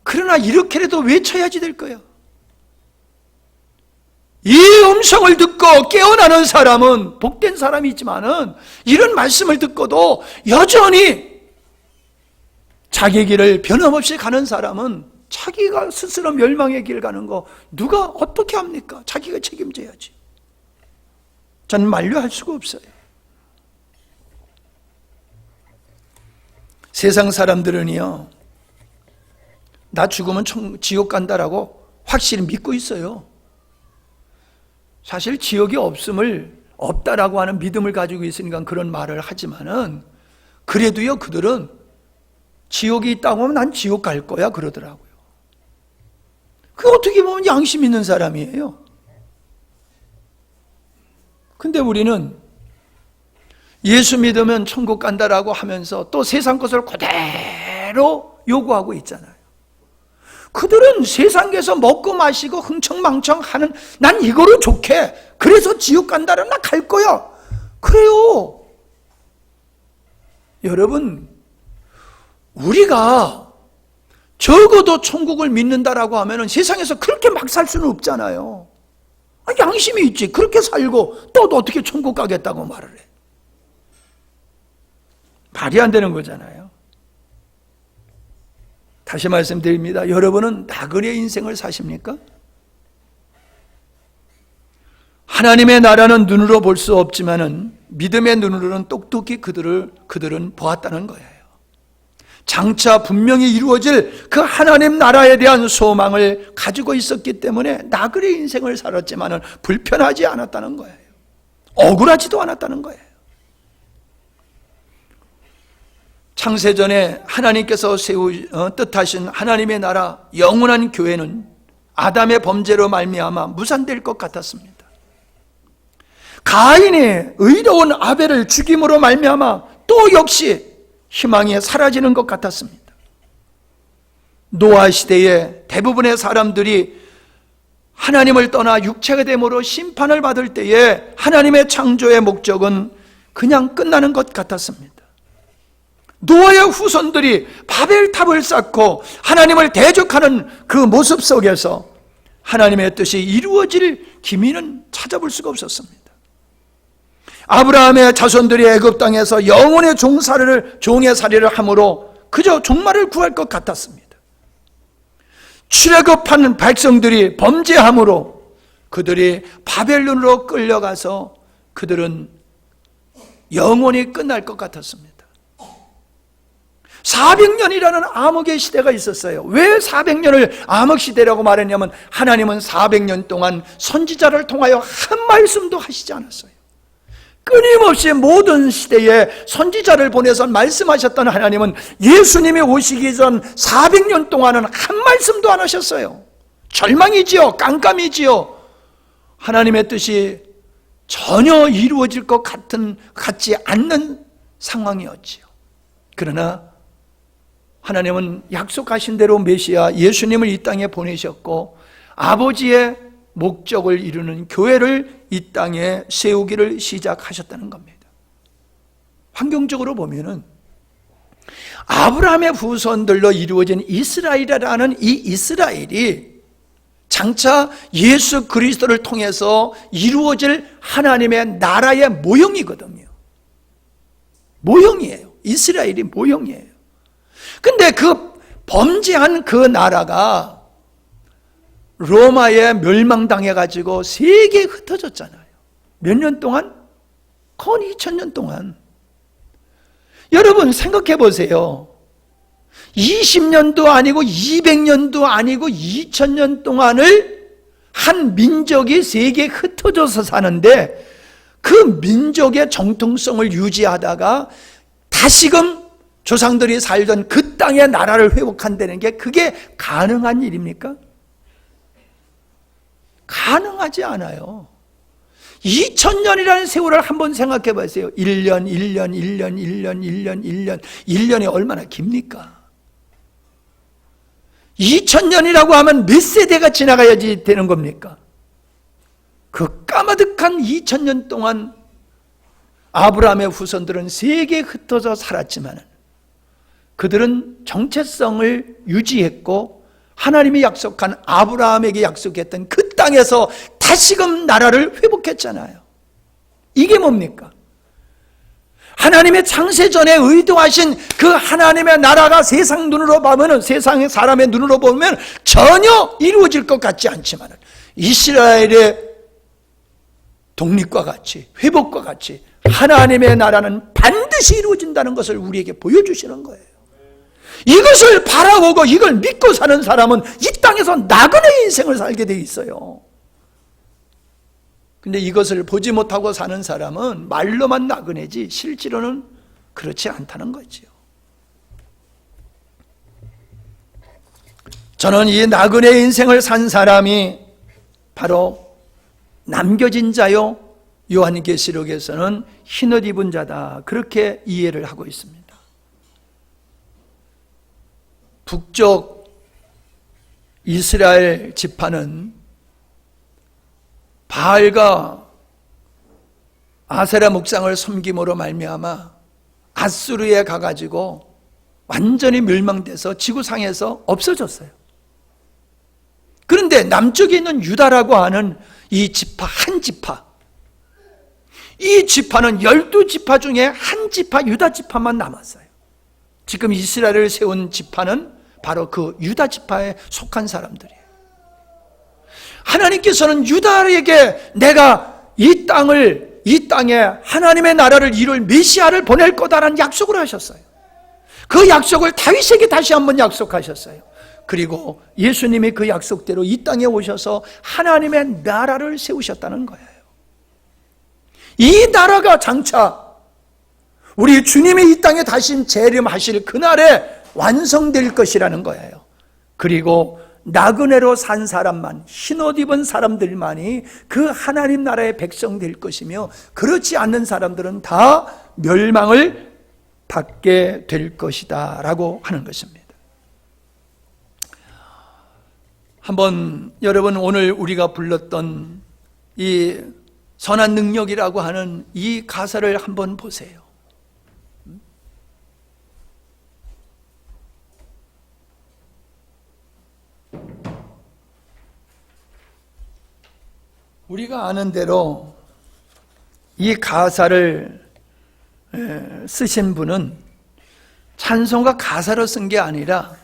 그러나 이렇게라도 외쳐야지 될 거야. 이 음성을 듣고 깨어나는 사람은 복된 사람이지만은 이런 말씀을 듣고도 여전히 자기 길을 변함없이 가는 사람은 자기가 스스로 멸망의 길 가는 거 누가 어떻게 합니까? 자기가 책임져야지. 저는 만류할 수가 없어요. 세상 사람들은요, 나 죽으면 지옥 간다라고 확실히 믿고 있어요. 사실 지옥이 없다라고 하는 믿음을 가지고 있으니까 그런 말을 하지만은, 그래도요, 그들은 지옥이 있다고 하면 난 지옥 갈 거야 그러더라고요. 그게 어떻게 보면 양심 있는 사람이에요. 근데 우리는 예수 믿으면 천국 간다라고 하면서 또 세상 것을 그대로 요구하고 있잖아요. 그들은 세상에서 먹고 마시고 흥청망청 하는, 난 이거로 좋게, 그래서 지옥 간다면 나 갈 거야. 그래요. 여러분, 우리가 적어도 천국을 믿는다라고 하면 세상에서 그렇게 막 살 수는 없잖아요. 양심이 있지. 그렇게 살고 또 어떻게 천국 가겠다고 말을 해. 말이 안 되는 거잖아요. 다시 말씀드립니다. 여러분은 나그네 인생을 사십니까? 하나님의 나라는 눈으로 볼 수 없지만은 믿음의 눈으로는 똑똑히 그들은 보았다는 거예요. 장차 분명히 이루어질 그 하나님 나라에 대한 소망을 가지고 있었기 때문에 나그네 인생을 살았지만은 불편하지 않았다는 거예요. 억울하지도 않았다는 거예요. 창세전에 하나님께서 뜻하신 하나님의 나라 영원한 교회는 아담의 범죄로 말미암아 무산될 것 같았습니다. 가인의 의로운 아벨을 죽임으로 말미암아 또 역시 희망이 사라지는 것 같았습니다. 노아 시대에 대부분의 사람들이 하나님을 떠나 육체가 됨으로 심판을 받을 때에 하나님의 창조의 목적은 그냥 끝나는 것 같았습니다. 노아의 후손들이 바벨탑을 쌓고 하나님을 대적하는 그 모습 속에서 하나님의 뜻이 이루어질 기미는 찾아볼 수가 없었습니다. 아브라함의 자손들이 애굽 땅에서 영원의 종의 살이를 함으로 그저 종말을 구할 것 같았습니다. 출애굽한 백성들이 범죄함으로 그들이 바벨론으로 끌려가서 그들은 영원히 끝날 것 같았습니다. 400년이라는 암흑의 시대가 있었어요. 왜 400년을 암흑 시대라고 말했냐면 하나님은 400년 동안 선지자를 통하여 한 말씀도 하시지 않았어요. 끊임없이 모든 시대에 선지자를 보내서 말씀하셨던 하나님은 예수님이 오시기 전 400년 동안은 한 말씀도 안 하셨어요. 절망이지요. 깜깜이지요. 하나님의 뜻이 전혀 이루어질 것 같지 않는 상황이었지요. 그러나 하나님은 약속하신 대로 메시아 예수님을 이 땅에 보내셨고 아버지의 목적을 이루는 교회를 이 땅에 세우기를 시작하셨다는 겁니다. 환경적으로 보면은 아브라함의 후손들로 이루어진 이스라엘이라는 이 이스라엘이 장차 예수 그리스도를 통해서 이루어질 하나님의 나라의 모형이거든요. 모형이에요. 이스라엘이 모형이에요. 근데 그 범죄한 그 나라가 로마에 멸망당해가지고 세계에 흩어졌잖아요. 몇 년 동안? 거의 2000년 동안. 여러분 생각해 보세요. 20년도 아니고 200년도 아니고 2000년 동안을 한 민족이 세계에 흩어져서 사는데 그 민족의 정통성을 유지하다가 다시금 조상들이 살던 그 땅의 나라를 회복한다는 게 그게 가능한 일입니까? 가능하지 않아요. 2000년이라는 세월을 한번 생각해 보세요. 1년, 1년이 얼마나 깁니까? 2000년이라고 하면 몇 세대가 지나가야지 되는 겁니까? 그 까마득한 2000년 동안 아브라함의 후손들은 세계에 흩어져 살았지만 그들은 정체성을 유지했고 하나님이 약속한 아브라함에게 약속했던 그 땅에서 다시금 나라를 회복했잖아요. 이게 뭡니까? 하나님의 창세전에 의도하신 그 하나님의 나라가 세상 눈으로 보면은, 세상의 사람의 눈으로 보면 전혀 이루어질 것 같지 않지만 이스라엘의 독립과 같이, 회복과 같이 하나님의 나라는 반드시 이루어진다는 것을 우리에게 보여주시는 거예요. 이것을 바라보고 이걸 믿고 사는 사람은 이 땅에서 나그네의 인생을 살게 돼 있어요. 근데 이것을 보지 못하고 사는 사람은 말로만 나그네지 실제로는 그렇지 않다는 거지요. 저는 이 나그네의 인생을 산 사람이 바로 남겨진 자요, 요한계시록에서는 흰옷 입은 자다, 그렇게 이해를 하고 있습니다. 북쪽 이스라엘 지파는 바알과 아세라 목상을 섬김으로 말미암아 아수르에 가가지고 완전히 멸망돼서 지구상에서 없어졌어요. 그런데 남쪽에 있는 유다라고 하는 이 지파, 한 지파, 이 지파는 12지파 중에 한 지파, 유다 지파만 남았어요. 지금 이스라엘을 세운 지파는 바로 그 유다 지파에 속한 사람들이에요. 하나님께서는 유다에게 내가 이 땅에 하나님의 나라를 이룰 메시아를 보낼 거다라는 약속을 하셨어요. 그 약속을 다윗에게 다시 한번 약속하셨어요. 그리고 예수님이 그 약속대로 이 땅에 오셔서 하나님의 나라를 세우셨다는 거예요. 이 나라가 장차 우리 주님이 이 땅에 다시 재림하실 그날에 완성될 것이라는 거예요. 그리고 나그네로 산 사람만, 흰옷 입은 사람들만이 그 하나님 나라의 백성 될 것이며, 그렇지 않는 사람들은 다 멸망을 받게 될 것이다 라고 하는 것입니다. 한번 여러분, 오늘 우리가 불렀던 이 선한 능력이라고 하는 이 가사를 한번 보세요. 우리가 아는 대로 이 가사를 쓰신 분은 찬송가 가사로 쓴 게 아니라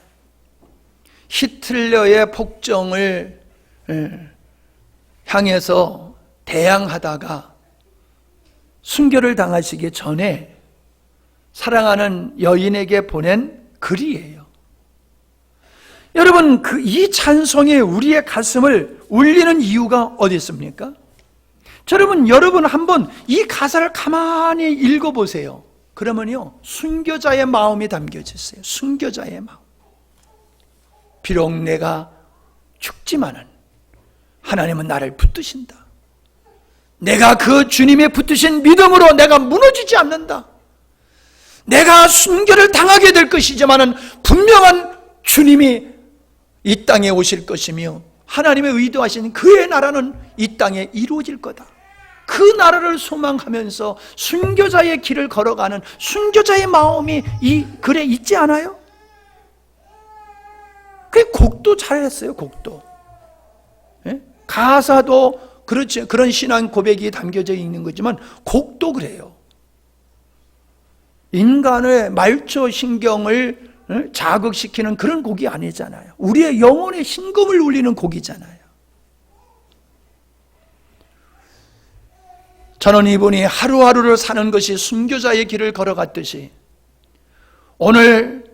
히틀러의 폭정을 향해서 대항하다가 순교를 당하시기 전에 사랑하는 여인에게 보낸 글이에요. 여러분, 이 찬송이 우리의 가슴을 울리는 이유가 어디 있습니까? 여러분 한번 이 가사를 가만히 읽어보세요. 그러면요, 순교자의 마음이 담겨져 있어요. 순교자의 마음. 비록 내가 죽지만은 하나님은 나를 붙드신다. 내가 그 주님의 붙드신 믿음으로 내가 무너지지 않는다. 내가 순교를 당하게 될 것이지만은 분명한 주님이 이 땅에 오실 것이며 하나님의 의도하신 그의 나라는 이 땅에 이루어질 거다. 그 나라를 소망하면서 순교자의 길을 걸어가는 순교자의 마음이 이 글에 있지 않아요? 그 곡도 잘했어요. 곡도. 가사도 그렇지, 그런 신앙 고백이 담겨져 있는 거지만 곡도 그래요. 인간의 말초 신경을 자극시키는 그런 곡이 아니잖아요. 우리의 영혼의 심금을 울리는 곡이잖아요. 저는 이분이 하루하루를 사는 것이 순교자의 길을 걸어갔듯이 오늘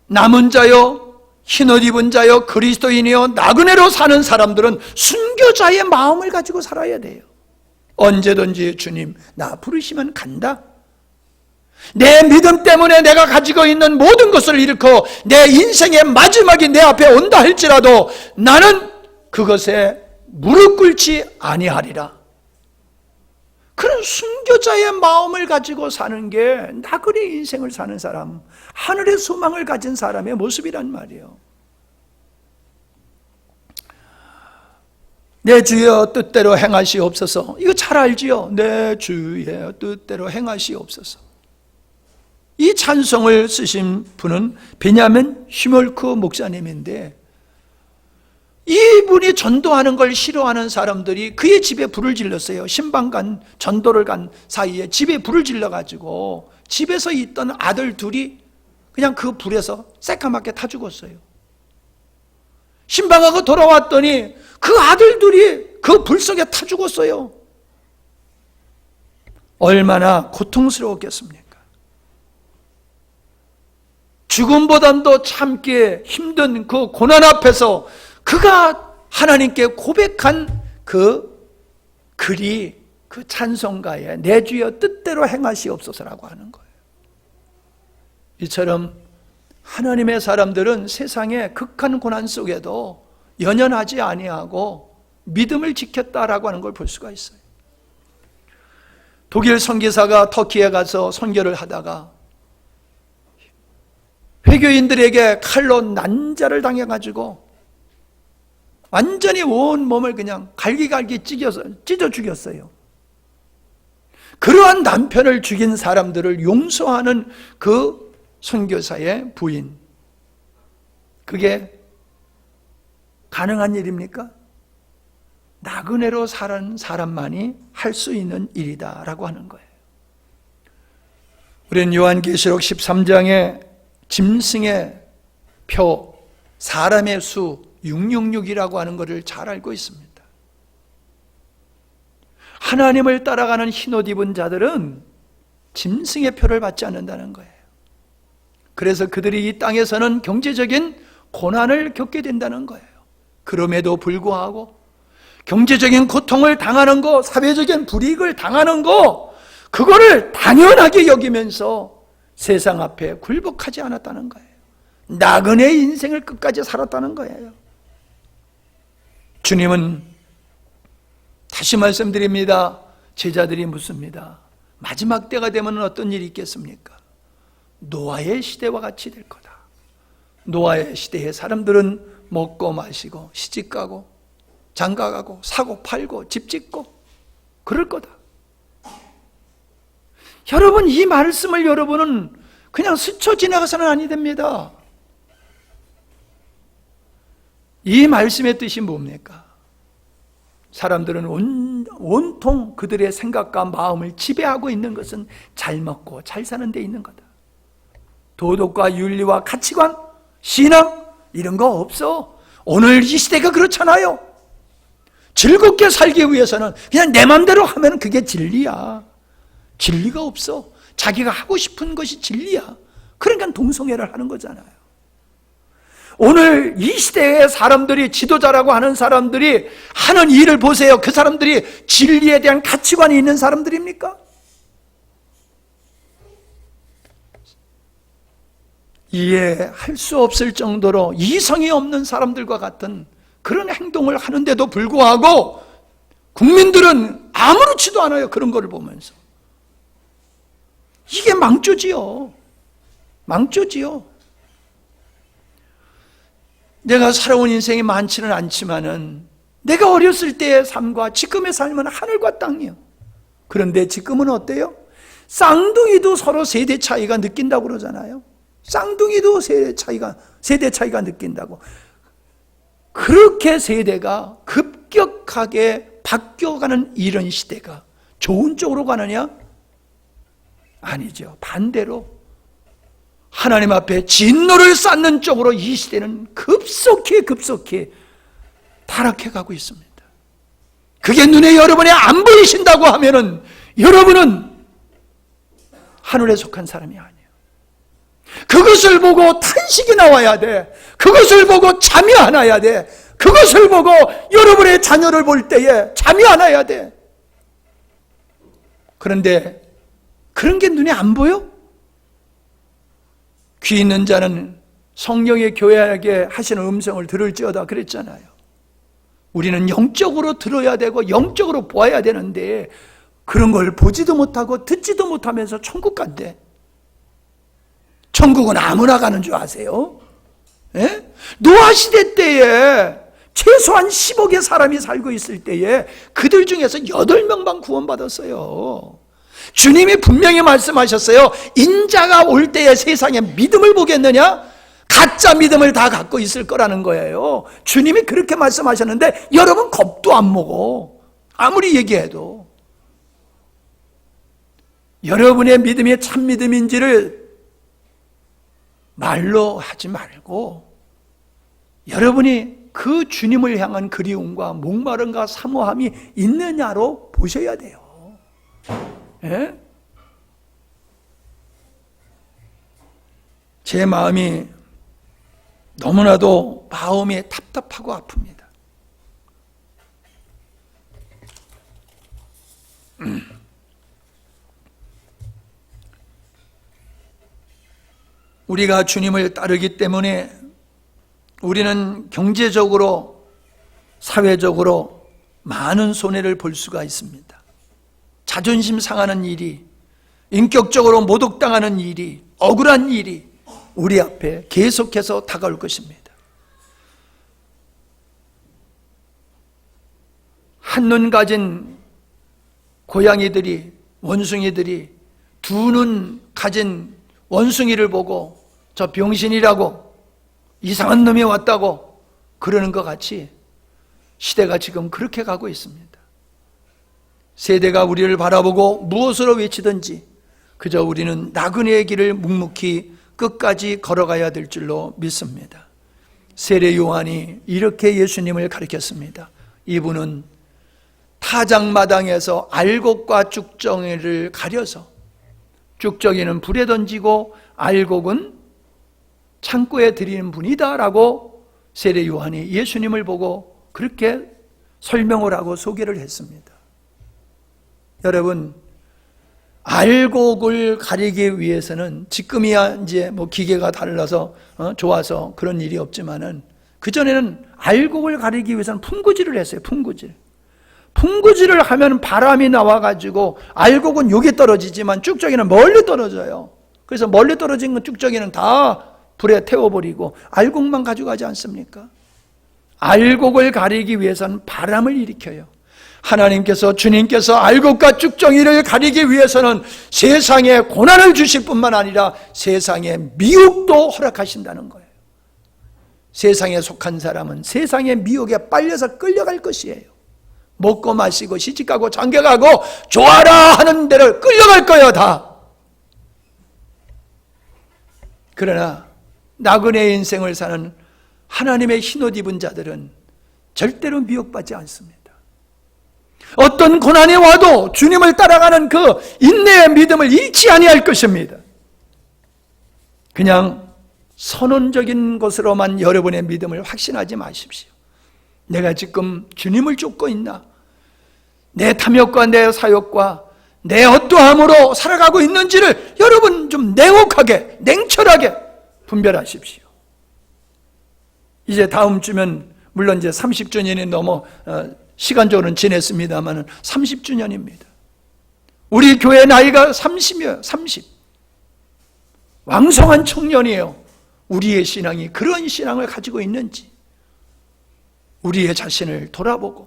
남은 자요, 흰옷 입은 자요, 그리스도인이요, 나그네로 사는 사람들은 순교자의 마음을 가지고 살아야 돼요. 언제든지 주님 나 부르시면 간다. 내 믿음 때문에 내가 가지고 있는 모든 것을 잃고 내 인생의 마지막이 내 앞에 온다 할지라도 나는 그것에 무릎 꿇지 아니하리라. 그런 순교자의 마음을 가지고 사는 게 나그네 인생을 사는 사람, 하늘의 소망을 가진 사람의 모습이란 말이에요. 내 주여 뜻대로 행하시옵소서. 이거 잘 알지요? 내 주의 뜻대로 행하시옵소서. 이 찬송을 쓰신 분은 베냐민 휘멀크 목사님인데, 이분이 전도하는 걸 싫어하는 사람들이 그의 집에 불을 질렀어요. 신방 전도를 간 사이에 집에 불을 질러가지고 집에서 있던 아들 둘이 그냥 그 불에서 새까맣게 타 죽었어요. 신방하고 돌아왔더니 그 아들 둘이 그 불 속에 타 죽었어요. 얼마나 고통스러웠겠습니까? 죽음보다도 참기 힘든 그 고난 앞에서 그가 하나님께 고백한 그 글이 그 찬송가에 내 주여 뜻대로 행하시옵소서라고 하는 거예요. 이처럼 하나님의 사람들은 세상의 극한 고난 속에도 연연하지 아니하고 믿음을 지켰다라고 하는 걸 볼 수가 있어요. 독일 선교사가 터키에 가서 선교를 하다가 회교인들에게 칼로 난자를 당해가지고 완전히 온 몸을 그냥 갈기갈기 찢어 죽였어요. 그러한 남편을 죽인 사람들을 용서하는 그 선교사의 부인, 그게 가능한 일입니까? 나그네로 사는 사람만이 할 수 있는 일이다라고 하는 거예요. 우리는 요한계시록 13장에 짐승의 표, 사람의 수 666이라고 하는 것을 잘 알고 있습니다. 하나님을 따라가는 흰옷 입은 자들은 짐승의 표를 받지 않는다는 거예요. 그래서 그들이 이 땅에서는 경제적인 고난을 겪게 된다는 거예요. 그럼에도 불구하고 경제적인 고통을 당하는 거, 사회적인 불이익을 당하는 거, 그거를 당연하게 여기면서 세상 앞에 굴복하지 않았다는 거예요. 나그네 인생을 끝까지 살았다는 거예요. 주님은 다시 말씀드립니다. 제자들이 묻습니다. 마지막 때가 되면 어떤 일이 있겠습니까? 노아의 시대와 같이 될 거다. 노아의 시대에 사람들은 먹고 마시고 시집가고 장가가고 사고 팔고 집 짓고 그럴 거다. 여러분, 이 말씀을 여러분은 그냥 스쳐 지나가서는 아니 됩니다. 이 말씀의 뜻이 뭡니까? 사람들은 온통 그들의 생각과 마음을 지배하고 있는 것은 잘 먹고 잘 사는 데 있는 거다. 도덕과 윤리와 가치관, 신앙 이런 거 없어. 오늘 이 시대가 그렇잖아요. 즐겁게 살기 위해서는 그냥 내 맘대로 하면 그게 진리야. 진리가 없어. 자기가 하고 싶은 것이 진리야. 그러니까 동성애를 하는 거잖아요. 오늘 이 시대의 사람들이, 지도자라고 하는 사람들이 하는 일을 보세요. 그 사람들이 진리에 대한 가치관이 있는 사람들입니까? 이해할 수 없을 정도로 이성이 없는 사람들과 같은 그런 행동을 하는데도 불구하고 국민들은 아무렇지도 않아요. 그런 거를 보면서. 이게 망조지요. 망조지요. 내가 살아온 인생이 많지는 않지만은 내가 어렸을 때의 삶과 지금의 삶은 하늘과 땅이요. 그런데 지금은 어때요? 쌍둥이도 서로 세대 차이가 느낀다고 그러잖아요. 쌍둥이도 세대 차이가 느낀다고. 그렇게 세대가 급격하게 바뀌어가는 이런 시대가 좋은 쪽으로 가느냐? 아니죠. 반대로 하나님 앞에 진노를 쌓는 쪽으로 이 시대는 급속히 타락해 가고 있습니다. 그게 눈에 여러분이 안 보이신다고 하면은 여러분은 하늘에 속한 사람이 아니에요. 그것을 보고 탄식이 나와야 돼. 그것을 보고 잠이 안 와야 돼. 그것을 보고 여러분의 자녀를 볼 때에 잠이 안 와야 돼. 그런데 그런 게 눈에 안 보여? 귀 있는 자는 성령의 교회에게 하시는 음성을 들을지어다 그랬잖아요. 우리는 영적으로 들어야 되고 영적으로 보아야 되는데 그런 걸 보지도 못하고 듣지도 못하면서 천국 간대. 천국은 아무나 가는 줄 아세요? 예? 노아 시대 때에 최소한 10억의 사람이 살고 있을 때에 그들 중에서 8명만 구원받았어요. 주님이 분명히 말씀하셨어요. 인자가 올 때에 세상에 믿음을 보겠느냐? 가짜 믿음을 다 갖고 있을 거라는 거예요. 주님이 그렇게 말씀하셨는데 여러분 겁도 안 먹어. 아무리 얘기해도. 여러분의 믿음이 참 믿음인지를 말로 하지 말고 여러분이 그 주님을 향한 그리움과 목마름과 사모함이 있느냐로 보셔야 돼요. 예? 제 마음이 너무나도 마음이 답답하고 아픕니다. 우리가 주님을 따르기 때문에 우리는 경제적으로, 사회적으로 많은 손해를 볼 수가 있습니다. 자존심 상하는 일이, 인격적으로 모독당하는 일이, 억울한 일이 우리 앞에 계속해서 다가올 것입니다. 한눈 가진 고양이들이, 원숭이들이 두 눈 가진 원숭이를 보고 저 병신이라고, 이상한 놈이 왔다고 그러는 것 같이 시대가 지금 그렇게 가고 있습니다. 세대가 우리를 바라보고 무엇으로 외치든지 그저 우리는 나그네의 길을 묵묵히 끝까지 걸어가야 될 줄로 믿습니다. 세례 요한이 이렇게 예수님을 가르쳤습니다. 이분은 타작마당에서 알곡과 쭉정이를 가려서, 쭉정이는 불에 던지고 알곡은 창고에 드리는 분이다라고 세례 요한이 예수님을 보고 그렇게 설명을 하고 소개를 했습니다. 여러분, 알곡을 가리기 위해서는, 지금이야 이제 뭐 기계가 달라서 좋아서 그런 일이 없지만은, 그전에는 알곡을 가리기 위해서는 풍구질을 했어요. 풍구질을 하면 바람이 나와가지고 알곡은 여기 떨어지지만 쭉정이는 멀리 떨어져요. 그래서 멀리 떨어진 건 쭉정이는 다 불에 태워버리고 알곡만 가져가지 않습니까? 알곡을 가리기 위해서는 바람을 일으켜요. 하나님께서, 주님께서 알곡과 쭉정이를 가리기 위해서는 세상에 고난을 주실 뿐만 아니라 세상에 미혹도 허락하신다는 거예요. 세상에 속한 사람은 세상의 미혹에 빨려서 끌려갈 것이에요. 먹고 마시고 시집가고 장가가고 좋아라 하는 대로 끌려갈 거예요, 다. 그러나 나그네의 인생을 사는 하나님의 흰옷 입은 자들은 절대로 미혹받지 않습니다. 어떤 고난이 와도 주님을 따라가는 그 인내의 믿음을 잃지 아니할 것입니다. 그냥 선언적인 것으로만 여러분의 믿음을 확신하지 마십시오. 내가 지금 주님을 쫓고 있나? 내 탐욕과 내 사욕과 내 어떠함으로 살아가고 있는지를 여러분 좀 냉혹하게, 냉철하게 분별하십시오. 이제 다음 주면 물론 이제 30주년이 넘어 시간적으로는 지냈습니다만 30주년입니다. 우리 교회 나이가 30이에요. 30. 왕성한 청년이에요. 우리의 신앙이 그런 신앙을 가지고 있는지 우리의 자신을 돌아보고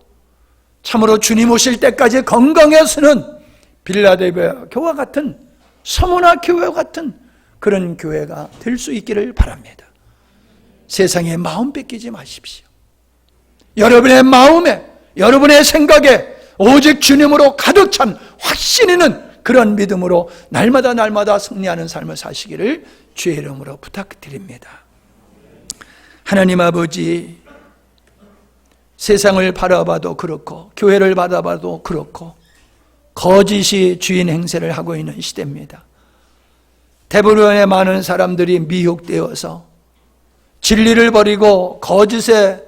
참으로 주님 오실 때까지 건강해서는 빌라델비아 교회와 같은, 서머나 교회와 같은 그런 교회가 될 수 있기를 바랍니다. 세상에 마음 뺏기지 마십시오. 여러분의 마음에, 여러분의 생각에 오직 주님으로 가득 찬 확신 있는 그런 믿음으로 날마다 승리하는 삶을 사시기를 주의 이름으로 부탁드립니다. 하나님 아버지, 세상을 바라봐도 그렇고 교회를 바라봐도 그렇고 거짓이 주인 행세를 하고 있는 시대입니다. 대부분의 많은 사람들이 미혹되어서 진리를 버리고 거짓에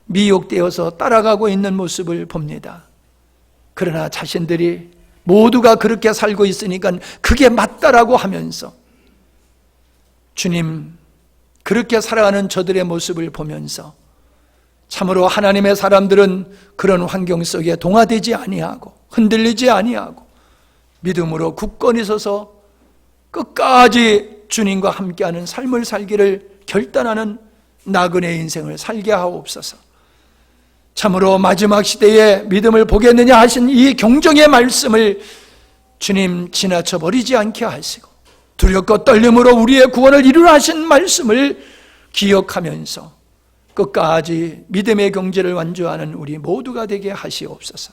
미혹되어서 따라가고 있는 모습을 봅니다. 그러나 자신들이 모두가 그렇게 살고 있으니까 그게 맞다라고 하면서 주님, 그렇게 살아가는 저들의 모습을 보면서 참으로 하나님의 사람들은 그런 환경 속에 동화되지 아니하고 흔들리지 아니하고 믿음으로 굳건히 서서 끝까지 주님과 함께하는 삶을 살기를 결단하는 나그네 인생을 살게 하옵소서. 참으로 마지막 시대에 믿음을 보겠느냐 하신 이 경종의 말씀을 주님 지나쳐 버리지 않게 하시고 두렵고 떨림으로 우리의 구원을 이루라 하신 말씀을 기억하면서 끝까지 믿음의 경제를 완주하는 우리 모두가 되게 하시옵소서.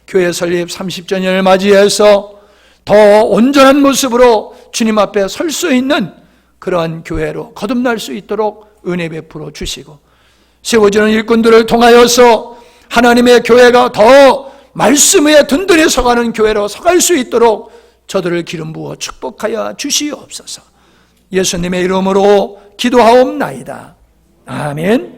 교회 설립 30주년을 맞이해서 더 온전한 모습으로 주님 앞에 설 수 있는 그러한 교회로 거듭날 수 있도록 은혜 베풀어 주시고 세워지는 일꾼들을 통하여서 하나님의 교회가 더 말씀 위에 든든히 서가는 교회로 서갈 수 있도록 저들을 기름 부어 축복하여 주시옵소서. 예수님의 이름으로 기도하옵나이다. 아멘.